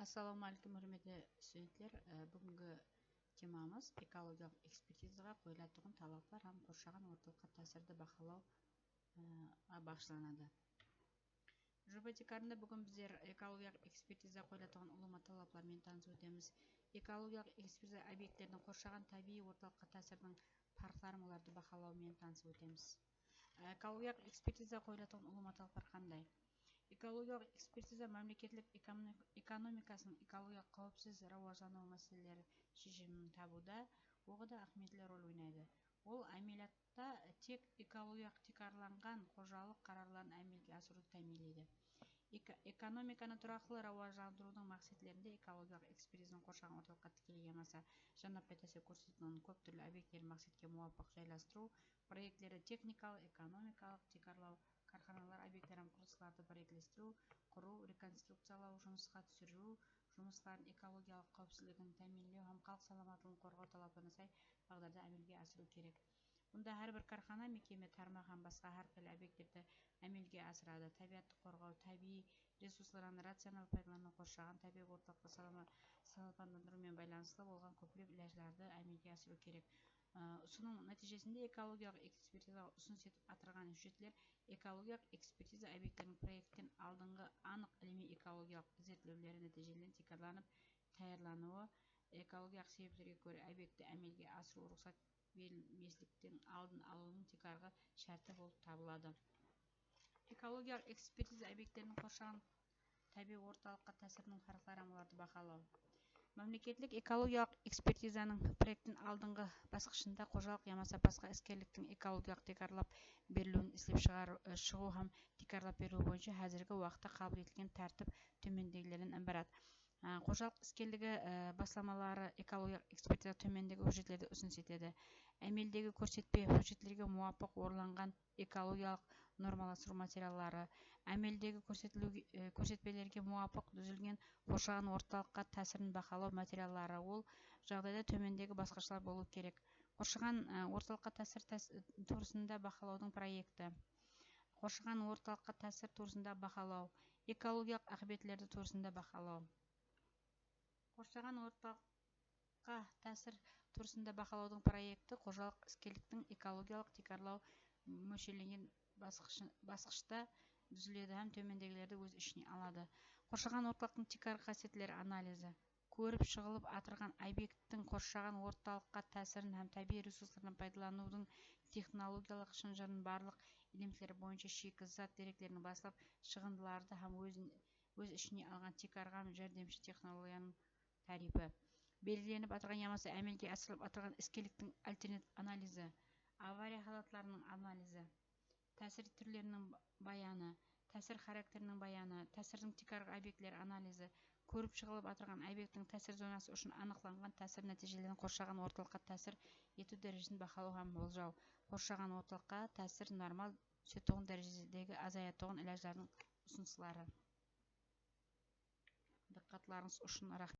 Ассалаумағалейкум, құрметті студенттер. Бүгінгі темамыз экологиялық экспертизаға қойылатын талаптар һәм қоршаған орталыққа тәсірді бақылауға бағышталады. Жоба декарында бүгін біздер экологиялық экспертиза қойылатын ұлыма талаптармен танысып өтеміз. Экологиялық экспертиза объекттердің қоршаған табиғи орталыққа тәсірдің параметрлерді бақылаумен танысып өтеміз. Экологиялық экспертиза қойылатын ұлыма талаптар қандай? Экологиялық экспертиза мемлекеттік экономикасының экологиялық қауіпсіз рауаждануы мәселелері шешімін табуда оғыда ахметлі рөл ойнайды. Ол әмелиятта тек экологиялық текарланған қожалық қарарларын әмелге асыруды тәмелейді. Экономиканы тұрақлы рауаждандырудың мақсатлерінде экологиялық экспертизаның қоршаған орталыққа тікелей ямаса жаңа тәсір көрсететін көп түрлі объекттерін мақсатке муафақ жайластыру проекттері техникалық, экономикалық текарлау, карханалар объекттерін құрылыстарды бірлестіру, құру, реконструкциялау, жұмысқа түсіру жұмыстарын экологиялық қауіпсіздігін тәминлеу һәм халық саламаттылығын қорғау талаптарына сай бағдарда әмелге асыру керек. Мұнда әрбір кархана, мекеме, тармақ һәм басқа әртүрлі объекттерді әмелге асырады. Табиғатты қорғау, табиғи ресурстарын рационал пайдалану, қоршаған табиғи орталықты саламаттандырумен байланысты болған көптеген ләжаларды әмелге асыру керек. Ұсыным нәтижесінде экологиялық экспертизаға ұсыныс етіп атырған жүзетлер экологиялық экспертиза объекттерінің проекттен алдыңғы анық ілми экологиялық зерттеулері нәтижелерін текарланып таярлануы, экологиялық себептерге көрі объектті әмелге асыру рұқсат берілместіктің алдын алуының текарғы шарты болып табылады. Экологиялық экспертиза объекттерінің қоршаған табиғи орталыққа тәсірінің параметрлерді бақылау. Мемлекеттік экологиялық экспертизаның проекттің алдыңғы басқышында қожалық ямаса басқа іскерліктің экологиялық текарлап берілуін іздеп шығу һәм текарлап беру бойынша әзіргі уақытта қабыл етілген тәртіп төмендегілерден ібарат. Қожалық іскерлігі басылмалары экологиялық экспертиза төмендегі өжетлерді ұсыныс етеді. Әмелдегі көрсетпе өжетлерге муафақ орыланған экологиялық нормаластыру материалдары, әмелдегі көрсетпелерге муафақ түзілген қоршаған орталыққа тәсірін бақылау материалдары. Ол жағдайда төмендегі басқашалар болу керек. Қоршаған орталыққа тәсір турысында бақылаудың проекті. Қоршаған орталыққа тәсір турысында бақылау. Экологиялық ахметлерді турысында бақылау. Қоршаған орталыққа тәсір турысында бақылаудың проекті қожалық іскерліктің экологиялық текарлау мөлшерленген басқышта түзіледі һәм төмендегілерді өз ішіне алады. Қоршаған орталықтың текарғы қасиеттері анализі. Көріп шығылып атырған объекттің қоршаған орталыққа тәсірін һәм табиғи ресурстарын пайдаланудың технологиялық шынжырын барлық элементтері бойынша шикізат деректерін басылып шығындыларды һәм өз ішіне алған текарған жәрдемші технологияның тарифі. Белгіленіп атырған ямасы әмелге асырылып атырған іскерліктің альтернатив анализі. Авария халатларының анализі. Тәсір түрлерінің баяны. Тәсір характерінің баяны. Тәсірдің текарғы объектілері анализі. Көріп шығылып атырған объекттің тәсір зонасы үшін анықталған тәсір нәтижелерін қоршаған орталыққа тәсір ету дәрежесін бақылау һәм болжау. Қоршаған орталыққа тәсір нормал түсетұғын дәрежедегі азаятұғын ләжалардың ұсыныстары. Диққатларыңыз үшін рахмет.